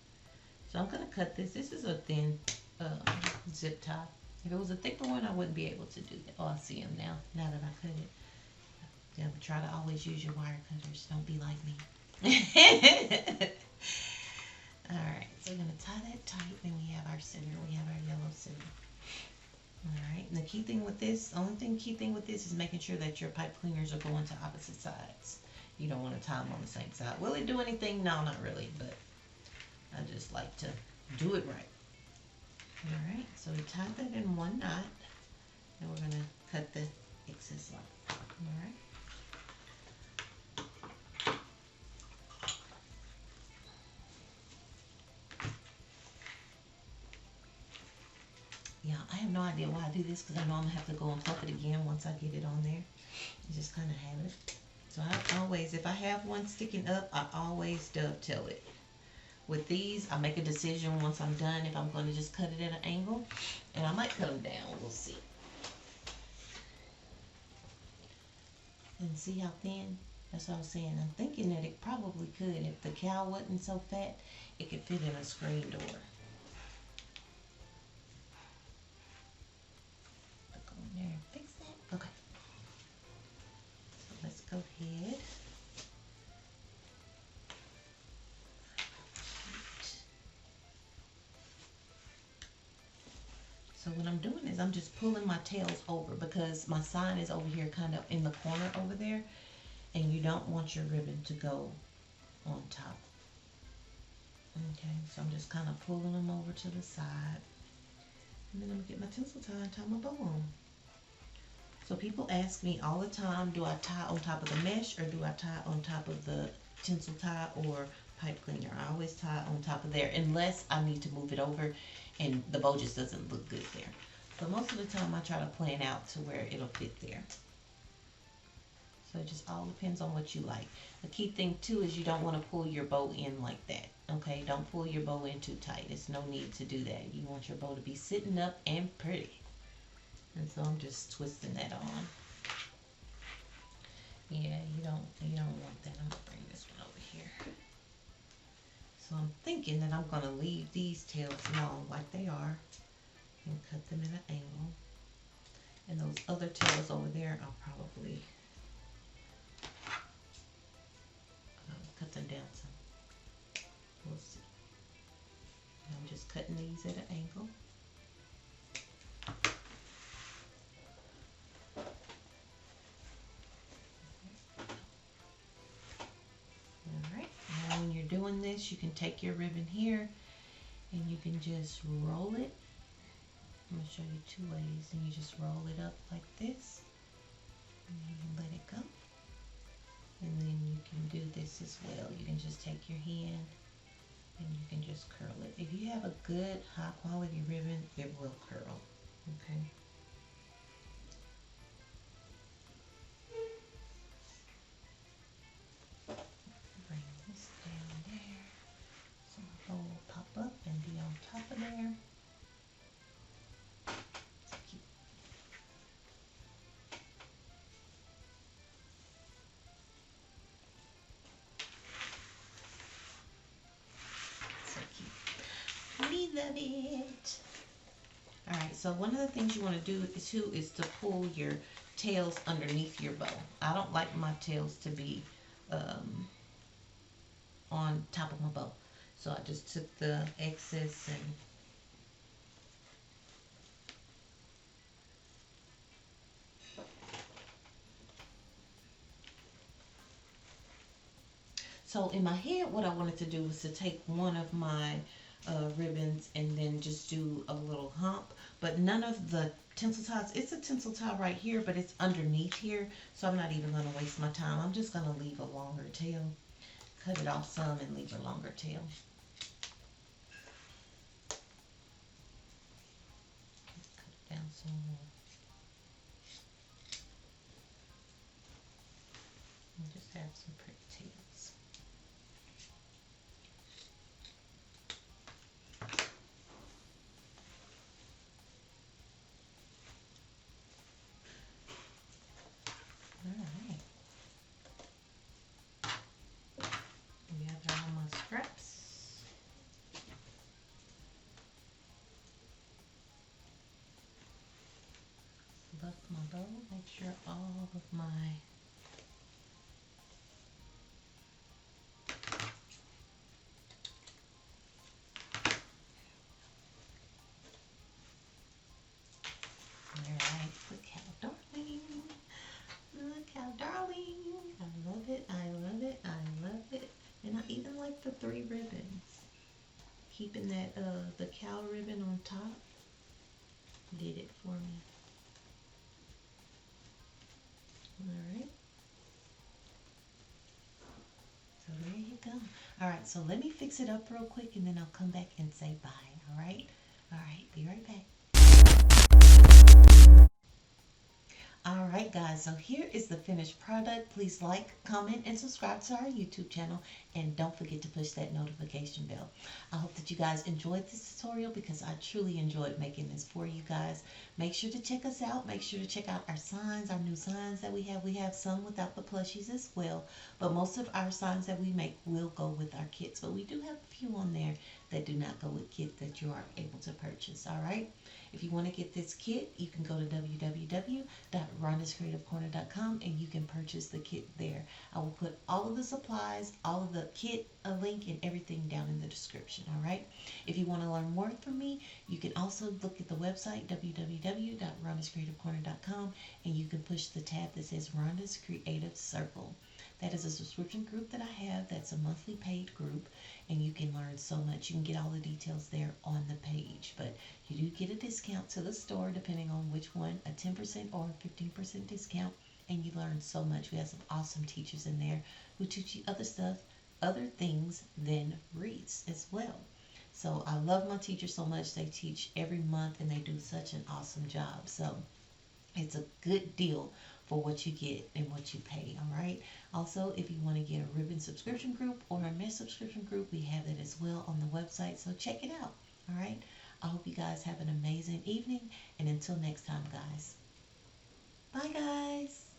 So I'm going to cut this. This is a thin zip tie. If it was a thicker one, I wouldn't be able to do that. Oh, I see them now that I cut it. Yeah, but try to always use your wire cutters. Don't be like me. Alright, so we're going to tie that tight. Then we have our center. We have our yellow center. Alright, and the key thing with this, key thing with this is making sure that your pipe cleaners are going to opposite sides. You don't want to tie them on the same side. Will it do anything? No, not really, but I just like to do it right. Alright, so we tied that in one knot, and we're going to cut the excess line. Alright. Yeah, I have no idea why I do this, because I know I'm going to have to go and fluff it again once I get it on there. I just kind of have it. So I always, if I have one sticking up, I always dovetail it. With these, I make a decision once I'm done if I'm going to just cut it at an angle, and I might cut them down. We'll see. And see how thin? That's what I was saying. I'm thinking that it probably could. If the cow wasn't so fat, it could fit in a screen door. Go in there and fix that. Okay. So let's go ahead. So what I'm doing is I'm just pulling my tails over, because my sign is over here kind of in the corner over there, and you don't want your ribbon to go on top. Okay, so I'm just kind of pulling them over to the side, and then I'm going to get my tinsel tie and tie my bow on. So people ask me all the time, do I tie on top of the mesh, or do I tie on top of the tinsel tie or pipe cleaner? I always tie on top of there, unless I need to move it over and the bow just doesn't look good there. But most of the time I try to plan out to where it'll fit there. So it just all depends on what you like. The key thing too is you don't want to pull your bow in like that. Okay, don't pull your bow in too tight. There's no need to do that. You want your bow to be sitting up and pretty. And so I'm just twisting that on. Yeah, you don't want that. I'm gonna bring this one over here. So I'm thinking that I'm going to leave these tails long like they are and cut them at an angle. And those other tails over there, I'll probably cut them down some. We'll see. And I'm just cutting these at an angle. When you're doing this, you can take your ribbon here and you can just roll it. I'm going to show you two ways. And you just roll it up like this, and you can let it go. And then you can do this as well. You can just take your hand and you can just curl it. If you have a good high quality ribbon, it will curl. Okay. Up and be on top of there. So cute. We love it. Alright, so one of the things you want to do is to pull your tails underneath your bow. I don't like my tails to be on top of my bow. So I just took the excess and so in my head what I wanted to do was to take one of my ribbons and then just do a little hump, but none of the tinsel ties, it's a tinsel tie right here, but it's underneath here, so I'm not even going to waste my time. I'm just going to leave a longer tail, cut it off some and leave a longer tail. have some pretty tails. Alright. Gather all my scraps. Buff my bow, make sure all of my alright, look how darling. Look how darling. I love it, I love it, I love it. And I even like the 3 ribbons. Keeping that the cow ribbon on top did it for me. Alright. So there you go. Alright, so let me fix it up real quick and then I'll come back and say bye. Alright? Alright, be right back. Alright guys, so here is the finished product. Please like, comment, and subscribe to our YouTube channel. And don't forget to push that notification bell. I hope that you guys enjoyed this tutorial because I truly enjoyed making this for you guys. Make sure to check us out. Make sure to check out our signs, our new signs that we have. We have some without the plushies as well. But most of our signs that we make will go with our kits. But we do have a few on there that do not go with kits that you are able to purchase. Alright? If you want to get this kit, you can go to www.rhondascreativecorner.com and you can purchase the kit there. I will put all of the supplies, all of the kit, a link, and everything down in the description. Alright? If you want to learn more from me, you can also look at the website www.rhondascreativecorner.com and you can push the tab that says Rhonda's Creative Circle. That is a subscription group that I have. That's a monthly paid group, and you can learn so much. You can get all the details there on the page, but you do get a discount to the store depending on which one, a 10% or a 15% discount, and you learn so much. We have some awesome teachers in there who teach you other stuff, other things than wreaths as well. So I love my teachers so much. They teach every month, and they do such an awesome job. So it's a good deal for what you get and what you pay. All right. Also, if you want to get a ribbon subscription group or a mesh subscription group, we have it as well on the website. So check it out. All right. I hope you guys have an amazing evening. And until next time, guys. Bye, guys.